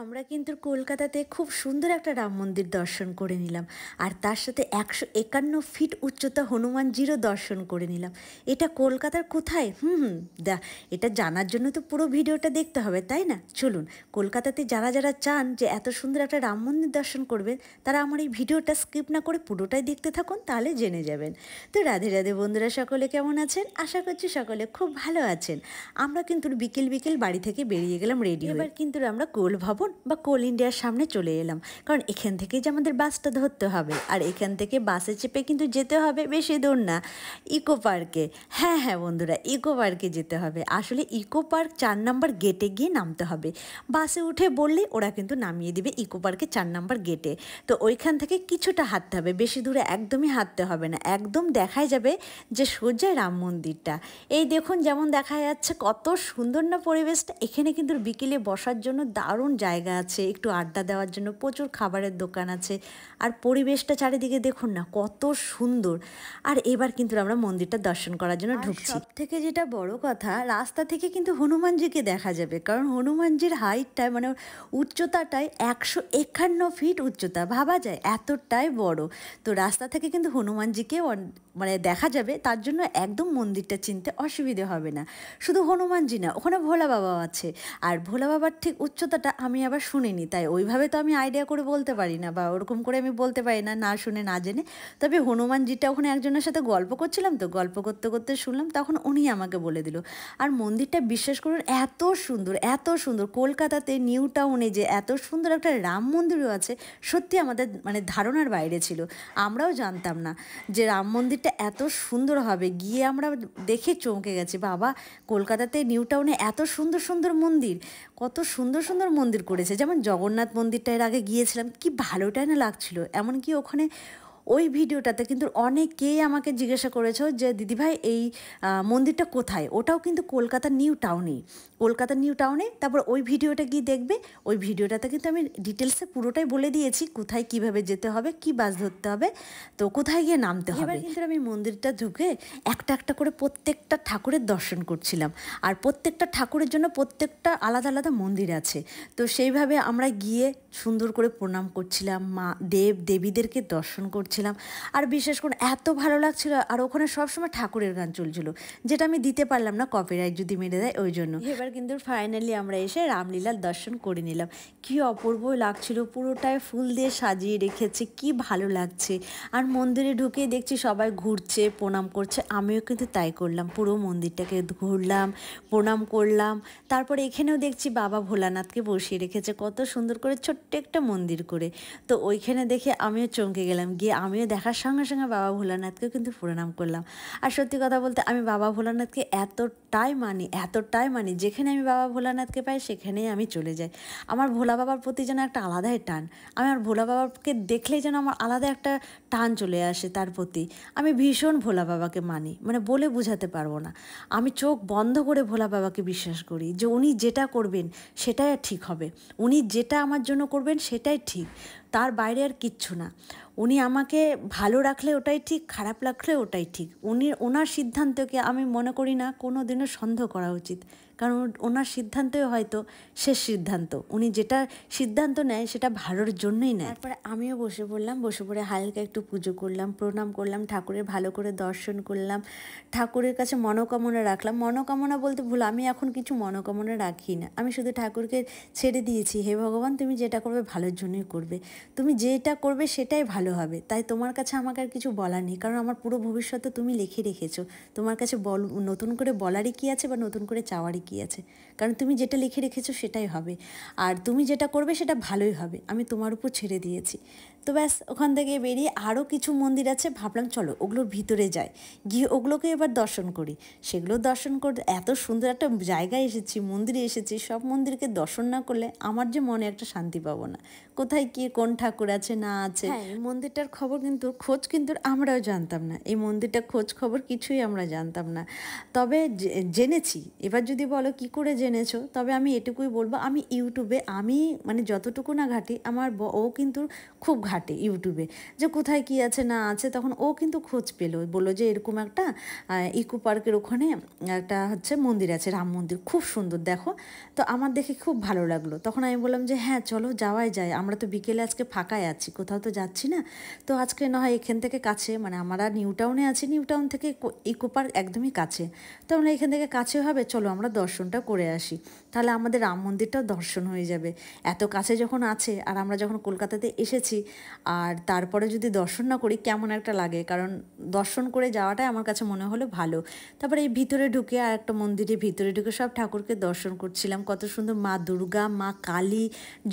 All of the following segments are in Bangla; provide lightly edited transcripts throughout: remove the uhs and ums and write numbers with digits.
আমরা কিন্তু কলকাতাতে খুব সুন্দর একটা রাম মন্দির দর্শন করে নিলাম, আর তার সাথে 151 ফিট উচ্চতা হনুমানজিরও দর্শন করে নিলাম। এটা কলকাতার কোথায়? এটা জানার জন্য তো পুরো ভিডিওটা দেখতে হবে, তাই না? চলুন, কলকাতাতে যারা যারা চান যে এত সুন্দর একটা রাম মন্দির দর্শন করবেন, তারা আমার এই ভিডিওটা স্কিপ না করে পুরোটাই দেখতে থাকুন, তাহলে জেনে যাবেন। তো রাধে রাধে বন্ধুরা, সকলে কেমন আছেন? আশা করছি সকলে খুব ভালো আছেন। আমরা কিন্তু বিকেল বিকেল বাড়ি থেকে বেরিয়ে গেলাম রেডি হয়ে। এবার কিন্তু আমরা কোল ভবন বা কোল ইন্ডিয়ার সামনে চলে এলাম, কারণ এখান থেকেই যে আমাদের বাসটা ধরতে হবে, আর এখান থেকে বাসে চেপে কিন্তু যেতে হবে বেশি দূর না, ইকো পার্কে। হ্যাঁ হ্যাঁ বন্ধুরা, ইকো পার্কে যেতে হবে। আসলে ইকো পার্ক 4 নম্বর গেটে গিয়ে নামতে হবে। বাসে উঠে বললেই ওরা কিন্তু নামিয়ে দিবে ইকো পার্কে 4 নম্বর গেটে। তো ওইখান থেকে কিছুটা হাঁটতে হবে, বেশি দূরে একদমই হাঁটতে হবে না, একদম দেখাই যাবে যে সোজা রাম মন্দিরটা। এই দেখুন, যেমন দেখা যাচ্ছে কত সুন্দর না পরিবেশটা। এখানে কিন্তু বিকেলে বসার জন্য দারুণ জায়গা আছে, একটু আড্ডা দেওয়ার জন্য প্রচুর খাবারের দোকান আছে, আর পরিবেশটা চারিদিকে দেখুন না কত সুন্দর। আর এবার কিন্তু আমরা মন্দিরটা দর্শন করার জন্য ঢুকছি। সব থেকে যেটা বড় কথা, রাস্তা থেকে কিন্তু হনুমানজিকে দেখা যাবে, কারণ হনুমানজির হাইটটায় মানে উচ্চতাটায় 151 ফিট উচ্চতা। ভাবা যায় এতটাই বড়। তো রাস্তা থেকে কিন্তু হনুমানজিকে মানে দেখা যাবে, তার জন্য একদম মন্দিরটা চিনতে অসুবিধে হবে না। শুধু হনুমানজি না, ওখানে ভোলা বাবাও আছে। আর ভোলা বাবার ঠিক উচ্চতাটা আমি আবার শুনিনি, তাই ওইভাবে তো আমি আইডিয়া করে বলতে পারি না, বা ওরকম করে আমি বলতে পারি না, না শুনে না জেনে। তবে হনুমানজিটা ওখানে একজনের সাথে গল্প করছিলাম, তো গল্প করতে করতে শুনলাম, তখন উনি আমাকে বলে দিল। আর মন্দিরটা বিশ্বাস করুন এত সুন্দর, এত সুন্দর। কলকাতাতে নিউ টাউনে যে এত সুন্দর একটা রাম মন্দিরও আছে, সত্যি আমাদের মানে ধারণার বাইরে ছিল। আমরাও জানতাম না যে রাম মন্দিরটা এত সুন্দর হবে। গিয়ে আমরা দেখে চমকে গেছি, বাবা কলকাতাতে নিউ টাউনে এত সুন্দর সুন্দর মন্দির, কত সুন্দর সুন্দর মন্দির করেছে। যেমন জগন্নাথ মন্দিরটা এর আগে গিয়েছিলাম, কি ভালোটাই না লাগছিল। এমনকি ওখানে ওই ভিডিওটাতে কিন্তু অনেকেই আমাকে জিজ্ঞাসা করেছো যে দিদিভাই এই মন্দিরটা কোথায়। ওটাও কিন্তু কলকাতার নিউ টাউনেই, কলকাতার নিউ টাউনে। তারপর ওই ভিডিওটা গিয়ে দেখবে, ওই ভিডিওটাতে কিন্তু আমি ডিটেলসে পুরোটাই বলে দিয়েছি, কোথায় কিভাবে যেতে হবে, কি বাস ধরতে হবে, তো কোথায় গিয়ে নামতে হবে। এবার কিন্তু আমি মন্দিরটা ঢুকে একটা একটা করে প্রত্যেকটা ঠাকুরের দর্শন করছিলাম, আর প্রত্যেকটা ঠাকুরের জন্য প্রত্যেকটা আলাদা আলাদা মন্দির আছে। তো সেইভাবে আমরা গিয়ে সুন্দর করে প্রণাম করছিলাম, মা দেব দেবীদেরকে দর্শন করছিলাম। আর বিশেষ করে এত ভালো লাগছিল, আর ওখানে সবসময় ঠাকুরের গান চলছিল, যেটা আমি দিতে পারলাম না, কপিরাইট যদি মেরে দেয় ওই জন্য। এবার কিন্তু ফাইনালি আমরা এসে রামলীলার দর্শন করে নিলাম। কি অপূর্ব লাগছিল, পুরোটাই ফুল দিয়ে সাজিয়ে রেখেছে, কি ভালো লাগছে। আর মন্দিরে ঢুকে দেখছি সবাই ঘুরছে, প্রণাম করছে, আমিও কিন্তু তাই করলাম। পুরো মন্দিরটাকে ঘুরলাম, প্রণাম করলাম। তারপরে এখানেও দেখছি বাবা ভোলানাথকে বসিয়ে রেখেছে কত সুন্দর করে, ছোট্ট একটা মন্দির করে। তো ওইখানে দেখে আমিও চমকে গেলাম, গিয়ে আমিও দেখার সঙ্গে সঙ্গে বাবা ভোলানাথকেও কিন্তু প্রণাম করলাম। আর সত্যি কথা বলতে আমি বাবা ভোলানাথকে এতটাই মানি, যেখানে আমি বাবা ভোলানাথকে পাই সেখানেই আমি চলে যাই। আমার ভোলা বাবার প্রতি যেন একটা আলাদাই টান। আমার ভোলা বাবাকে দেখলেই যেন আমার আলাদা একটা টান চলে আসে তার প্রতি। আমি ভীষণ ভোলা বাবাকে মানি, মানে বলে বোঝাতে পারবো না। আমি চোখ বন্ধ করে ভোলা বাবাকে বিশ্বাস করি যে উনি যেটা করবেন সেটাই ঠিক হবে, উনি যেটা আমার জন্য করবেন সেটাই ঠিক, তার বাইরে আর কিচ্ছু না। উনি আমাকে ভালো রাখলে ওটাই ঠিক, খারাপ রাখলে ওটাই ঠিক। ওনার সিদ্ধান্তকে আমি মনে করি না কোনো দিনও সন্দেহ করা উচিত, কারণ ওনার সিদ্ধান্তই হয়তো শেষ সিদ্ধান্ত। উনি যেটা সিদ্ধান্ত নেয় সেটা ভালোর জন্যই নেয়। তারপরে আমিও বসে পড়লাম, বসে পড়ে হালকা একটু পুজো করলাম, প্রণাম করলাম, ঠাকুরের ভালো করে দর্শন করলাম, ঠাকুরের কাছে মনোকামনা রাখলাম। মনোকামনা বলতে ভুল, আমি এখন কিছু মনোকামনা রাখি না, আমি শুধু ঠাকুরকে ছেড়ে দিয়েছি, হে ভগবান তুমি যেটা করবে ভালোর জন্যই করবে, তুমি যেটা করবে সেটাই ভালো হবে। তাই তোমার কাছে আমাকে আর কিছু বলার নেই, কারণ আমার পুরো ভবিষ্যতে তুমি লিখে রেখেছো। তোমার কাছে নতুন করে বলারই কী আছে, বা নতুন করে চাওয়ারই কী আছে, কারণ তুমি যেটা লিখে রেখেছো সেটাই হবে, আর তুমি যেটা করবে সেটা ভালোই হবে। আমি তোমার উপর ছেড়ে দিয়েছি। তো ব্যাস, ওখান থেকে বেরিয়ে আরও কিছু মন্দির আছে, ভাবলাম চলো ওগুলোর ভিতরে যাই, গিয়ে ওগুলোকে এবার দর্শন করি। সেগুলো দর্শন করতে এত সুন্দর একটা জায়গায় এসেছি, মন্দিরে এসেছি, সব মন্দিরকে দর্শন না করলে আমার যে মনে একটা শান্তি পাবো না। কোথায় কি কোন ঠাকুর আছে না আছে, হ্যাঁ এই মন্দিরটার খোঁজ কিন্তু আমরাও জানতাম না, এই মন্দিরটার খোঁজ খবর কিছুই আমরা জানতাম না। তবে জেনেছি। এবার যদি বলো কি করে জেনেছো, তবে আমি এটুকুই বলবো, আমি ইউটিউবে আমি মানে যতটুকু না ঘাঁটি, আমার ও কিন্তু খুব ঘাঁটে। ঘাটে ইউটিউবে যে কোথায় কী আছে না আছে, তখন ও কিন্তু খোঁজ পেলো, বললো যে এরকম একটা ইকো পার্কের ওখানে একটা হচ্ছে মন্দির আছে, রাম মন্দির, খুব সুন্দর দেখো। তো আমার দেখে খুব ভালো লাগলো, তখন আমি বললাম যে হ্যাঁ চলো যাওয়াই যায়, আমরা তো বিকেলে আজকে ফাঁকাই আছি, কোথাও তো যাচ্ছি না, তো আজকে না হয় এখান থেকে কাছে, মানে আমরা নিউ টাউনে আছি, নিউ টাউন থেকে ইকো পার্ক একদমই কাছে, তো আমরা এখান থেকে কাছে হবে, চলো আমরা দর্শনটা করে আসি, তাহলে আমাদের রাম মন্দিরটাও দর্শন হয়ে যাবে। এত কাছে যখন আছে আর আমরা যখন কলকাতাতে এসেছি আর তারপরে যদি দর্শন না করি কেমন একটা লাগে, কারণ দর্শন করে যাওয়াটাই আমার কাছে মনে হলো ভালো। তারপরে এই ভিতরে ঢুকে আর একটা মন্দিরের ভিতরে ঢুকে সব ঠাকুরকে দর্শন করছিলাম, কত সুন্দর মা দুর্গা, মা কালী,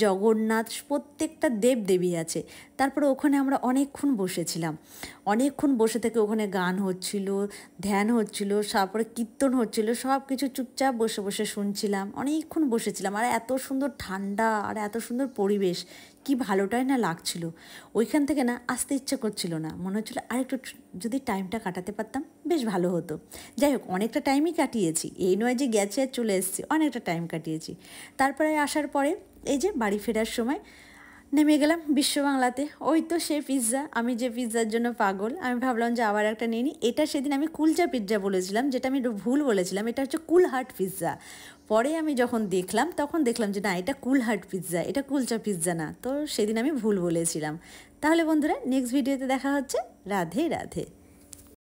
জগন্নাথ, প্রত্যেকটা দেব দেবী আছে। তারপরে ওখানে আমরা অনেকক্ষণ বসেছিলাম, অনেকক্ষণ বসে থেকে ওখানে গান হচ্ছিল, ধ্যান হচ্ছিল, তারপরে কীর্তন হচ্ছিল, সব কিছু চুপচাপ বসে বসে শুনছিলাম, অনেকক্ষণ বসেছিলাম। আর এত সুন্দর ঠান্ডা আর এত সুন্দর পরিবেশ, কি ভালোটাই না লাগছিল। ওইখান থেকে না আসতে ইচ্ছে করছিল না, মনে হচ্ছিলো আরেকটু যদি টাইমটা কাটাতে পারতাম বেশ ভালো হতো। যাই হোক, অনেকটা টাইমই কাটিয়েছি, এই নয় যে গেছে আর চলে এসেছি, অনেকটা টাইম কাটিয়েছি। তারপরে আসার পরে এই যে বাড়ি ফেরার সময় নেমে গেলাম বিশ্ব বাংলাতে, ওই তো সে পিৎজা, আমি যে পিৎজার জন্য পাগল, আমি ভাবলাম যে আবার একটা নিয়ে নিই। এটা সেদিন আমি কুলচা পিৎজা বলেছিলাম, যেটা আমি ভুল বলেছিলাম, এটা হচ্ছে কুলহাট পিৎজা। পরে আমি যখন দেখলাম তখন দেখলাম যে না, এটা কুলহাট পিৎজা, এটা কুলচা পিৎজা না, তো সেদিন আমি ভুল বলেছিলাম। তাহলে বন্ধুরা নেক্সট ভিডিওতে দেখা হচ্ছে। রাধে রাধে।